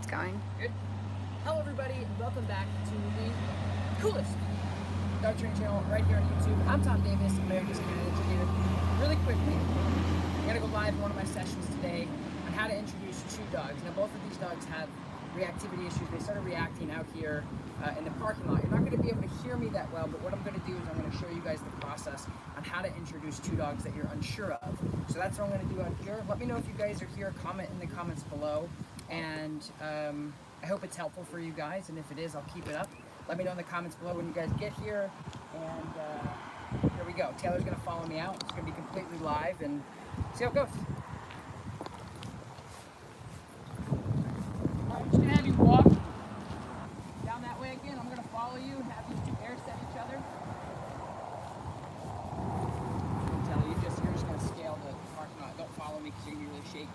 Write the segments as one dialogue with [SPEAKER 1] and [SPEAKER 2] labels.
[SPEAKER 1] going.
[SPEAKER 2] Good. Hello everybody, and welcome back to the coolest dog training channel right here on YouTube. I'm Tom Davis, America's Canine Educator. Really quickly, I'm going to go live in one of my sessions today on how to introduce two dogs. Now both of these dogs have reactivity issues. They started reacting out here in the parking lot. You're not going to be able to hear me that well, but what I'm going to do is I'm going to show you guys the process on how to introduce two dogs that you're unsure of. So that's what I'm going to do out here. Let me know if you guys are here. Comment in the comments below. And I hope it's helpful for you guys, and if it is, I'll keep it up. Let me know in the comments below when you guys get here, and here we go. Taylor's gonna follow me out. It's gonna be completely live, and see how it goes. All right, I'm just gonna have you walk down that way again. I'm gonna follow you and have these two air set each other. Taylor, you're just gonna scale the parking lot. Don't follow me because you're gonna be really shaky.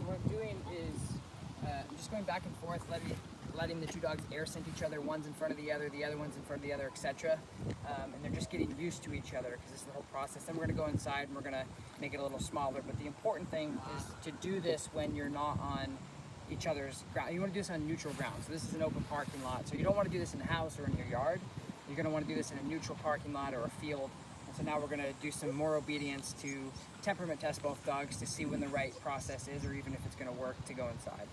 [SPEAKER 2] What I'm doing is I'm just going back and forth, letting the two dogs air scent each other. One's in front of the other one's in front of the other, etc. And they're just getting used to each other because this is the whole process. Then we're going to go inside and we're going to make it a little smaller. But the important thing is to do this when you're not on each other's ground. You want to do this on neutral ground. So this is an open parking lot. So you don't want to do this in the house or in your yard. You're going to want to do this in a neutral parking lot or a field. So now we're going to do some more obedience to temperament test both dogs to see when the right process is, or even if it's going to work to go inside.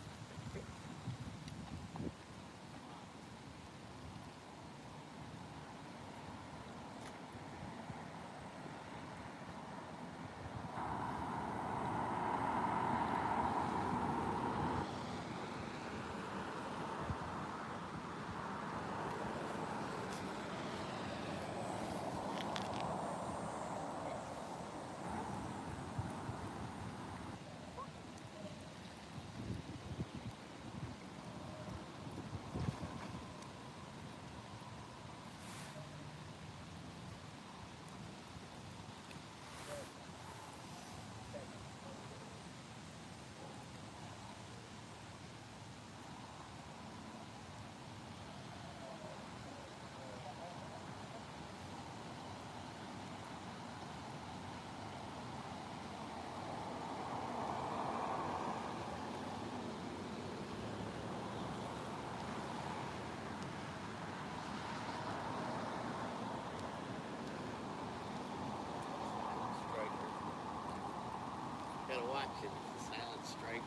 [SPEAKER 3] Gotta watch it, the silent striker.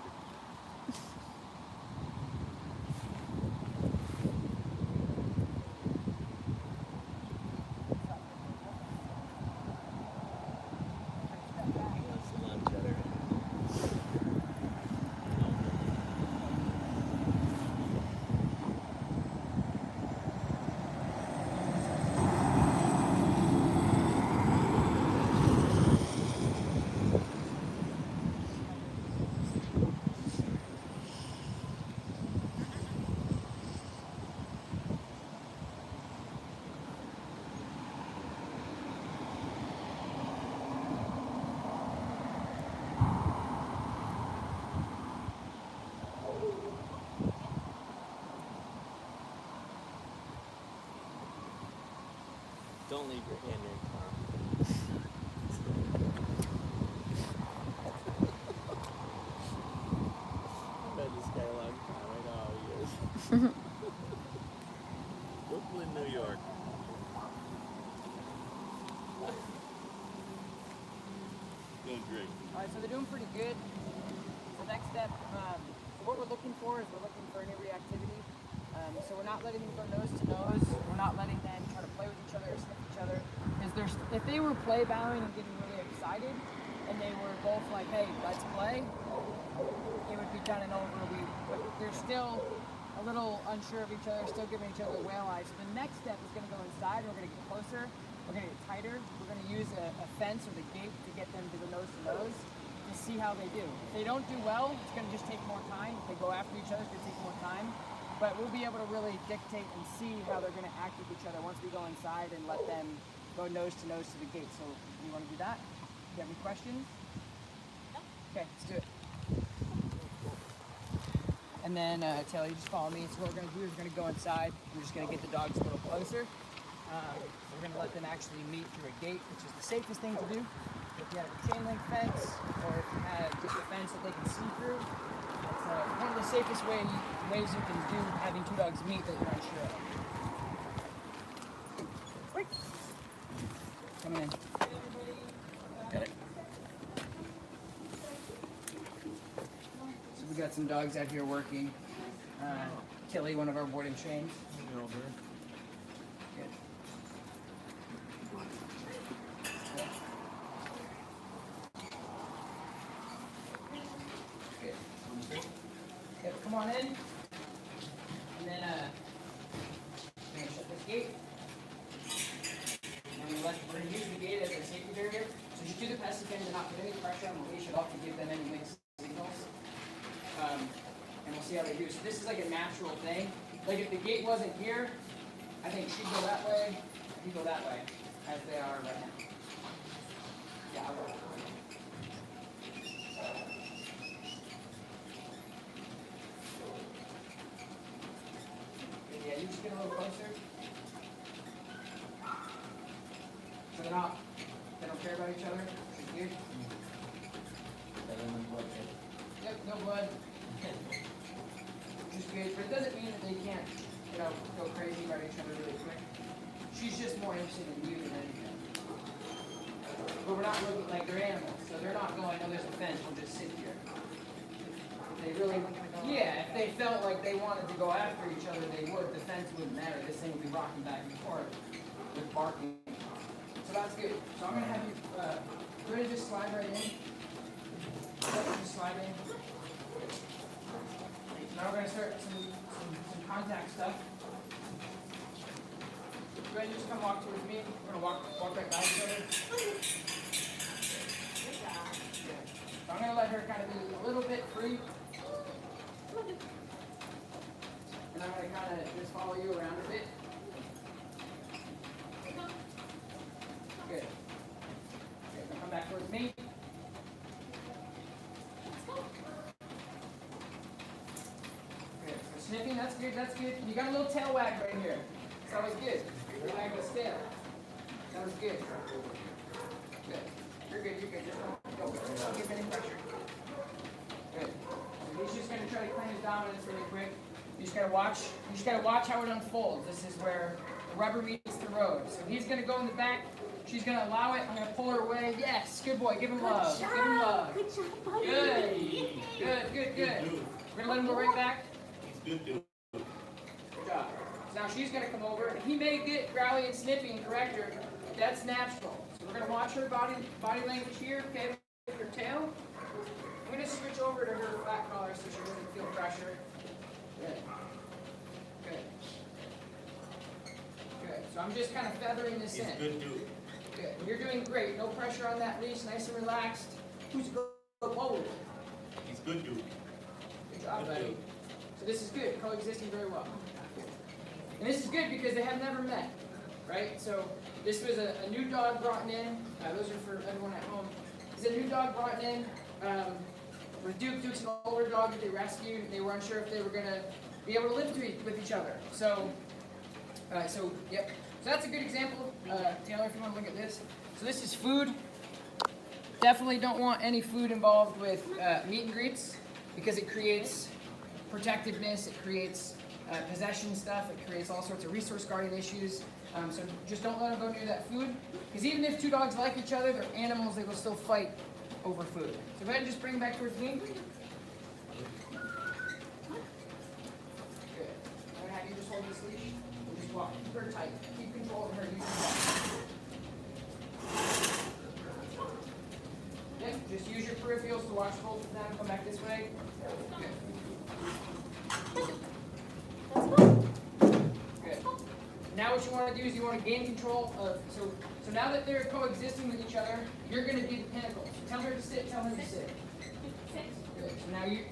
[SPEAKER 3] Don't leave your hand in, Tom. I've had this guy a long time. I know how he is. Brooklyn, New York. Good. doing great.
[SPEAKER 2] All right, so they're doing pretty good. The next step, so what we're looking for is we're looking for any reactivity. So we're not letting them go nose to nose. We're not letting them try to play with each other or sniff each other. Because if they were play bowing and getting really excited, and they were both like, hey, let's play, it would be done and over. But they're still a little unsure of each other, still giving each other whale eyes. So the next step is going to go inside. We're going to get closer. We're going to get tighter. We're going to use a fence or the gate to get them to the nose to nose to see how they do. If they don't do well, it's going to just take more time. If they go after each other, it's going to take more time. But we'll be able to really dictate and see how they're going to act with each other once we go inside and let them go nose to the gate. So you want to do that? Do you have any questions? Okay, let's do it. And then Taylor, you just follow me. So what we're going to do is we're going to go inside. We're just going to get the dogs a little closer. We're going to let them actually meet through a gate, which is the safest thing to do. If you had a chain link fence, or if you had just a fence that they can see through, it's one of the safest ways you can do having two dogs meet that you're unsure of. Wait. Coming in. Got it. So we got some dogs out here working. Tilly, one of our board and trains. Good. Yep, come on in. And then we're gonna shut this gate. And we're gonna use the gate as a safety barrier. So just do the best you can to not put any pressure on the leash at all to give them any mixed signals. And we'll see how they do. So this is like a natural thing. Like if the gate wasn't here, I think she'd go that way, he'd go that way, as they are right now. Yeah, I will. Yeah, you just get a little closer. So they don't care about each other. Good. Yep, no blood. Which is good, but it doesn't mean that they can't, go crazy about each other really quick. She's just more interested in you than anything. But we're not looking like they're animals, so they're not going, oh, there's a fence, we'll just sit here. They really, if they felt like they wanted to go after each other, they would. The fence wouldn't matter. This thing would be rocking back and forth with barking. So that's good. So I'm going to have you, we're going to just slide right in. Just slide in. Now we're going to start some contact stuff. Go ahead and just come walk towards me. We're going to walk right by each other. So I'm going to let her kind of be a little bit free. And I'm going to kind of just follow you around a bit. Good. Now come back towards me. Good. So sniffing, that's good, that's good. You got a little tail wag right here. So that was good. You're wagging his tail. That was good. Good. You're good, you're good. Just don't give any pressure. Good. So he's just going to try to claim his dominance really quick. You just gotta watch how it unfolds. This is where the rubber meets the road. So he's gonna go in the back. She's gonna allow it. I'm gonna pull her away. Yes, good boy. Give him love. Give him love.
[SPEAKER 1] Good job, buddy.
[SPEAKER 2] Good. We're gonna let him go right back.
[SPEAKER 3] Good dude.
[SPEAKER 2] Good job. So now she's gonna come over, and he may get growly and snippy and correct her. That's natural. So we're gonna watch her body language here. Okay, with her tail. I'm gonna switch over to her back collar so she doesn't feel pressure. Good. So I'm just kind of feathering this in.
[SPEAKER 3] Good dude.
[SPEAKER 2] Good. You're doing great. No pressure on that leash. Nice and relaxed. Who's go?
[SPEAKER 3] He's good dude.
[SPEAKER 2] Good job, buddy. So this is good. Coexisting very well. And this is good because they have never met, right? So this was a new dog brought in. Those are for everyone at home. This is a new dog brought in. With Duke's an older dog that they rescued. They were unsure if they were going to be able to live with each other. So, yep. So that's a good example. Taylor, if you want to look at this. So this is food. Definitely don't want any food involved with meet and greets because it creates protectiveness. It creates possession stuff. It creates all sorts of resource guarding issues. So just don't let them go near that food. Because even if two dogs like each other, they're animals. They will still fight over food. So go ahead and just bring it back towards me. Good. I'm gonna have you just hold this leash and just walk. Keep her tight. Keep control of her. You can walk. Okay, just use your peripherals to watch both of them. Come back this way. Good. Good. Now what you want to do is you want to gain control of, so now that they're coexisting with each other, you're going to be the pinnacle. So tell her to sit, tell him to sit. Good. So now you,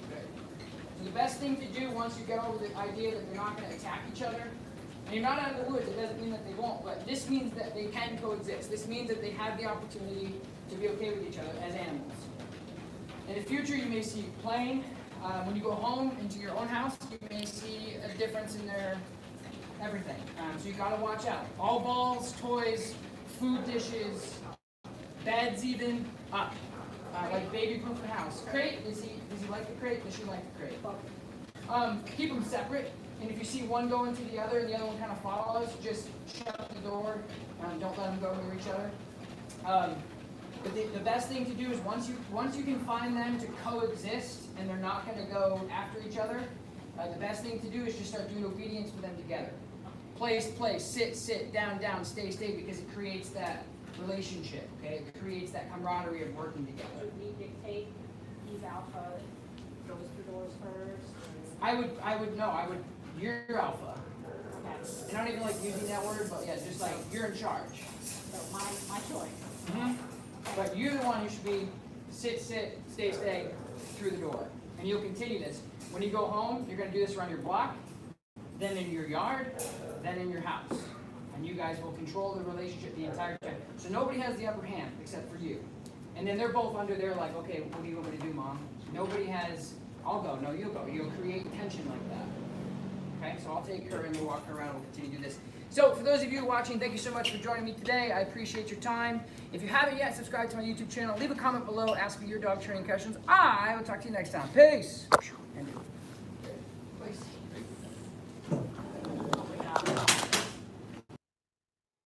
[SPEAKER 2] good. So the best thing to do once you get over the idea that they're not going to attack each other, and you're not out of the woods, it doesn't mean that they won't, but this means that they can coexist. This means that they have the opportunity to be okay with each other as animals. In the future, you may see playing. When you go home into your own house, you may see a difference in their everything. So you gotta watch out. All balls, toys, food dishes, beds even, up. Like baby-proof the house. Crate, does he like the crate? Does she like the crate? Keep them separate. And if you see one go into the other and the other one kind of follows, just shut the door. Don't let them go near each other. But the best thing to do is once you can find them to coexist and they're not going to go after each other, the best thing to do is just start doing obedience with them together. Place, sit, down, stay, because it creates that relationship, okay? It creates that camaraderie of working together.
[SPEAKER 1] Should we dictate he's alpha, goes through doors first?
[SPEAKER 2] I would, you're alpha.
[SPEAKER 1] Okay.
[SPEAKER 2] And I don't even like using that word, but yeah, just like, you're in charge.
[SPEAKER 1] So my choice.
[SPEAKER 2] Mm-hmm. But you're the one who should be sit, stay through the door. And you'll continue this. When you go home, you're going to do this around your block, then in your yard, then in your house. And you guys will control the relationship the entire time. So nobody has the upper hand except for you. And then they're both under there like, okay, what do you want me to do, Mom? Nobody has, I'll go, no, you'll go. You'll create tension like that. Okay, so I'll take her and we'll walk her around and we'll continue to do this. So for those of you watching, thank you so much for joining me today. I appreciate your time. If you haven't yet, subscribe to my YouTube channel. Leave a comment below. Ask me your dog training questions. I will talk to you next time. Peace.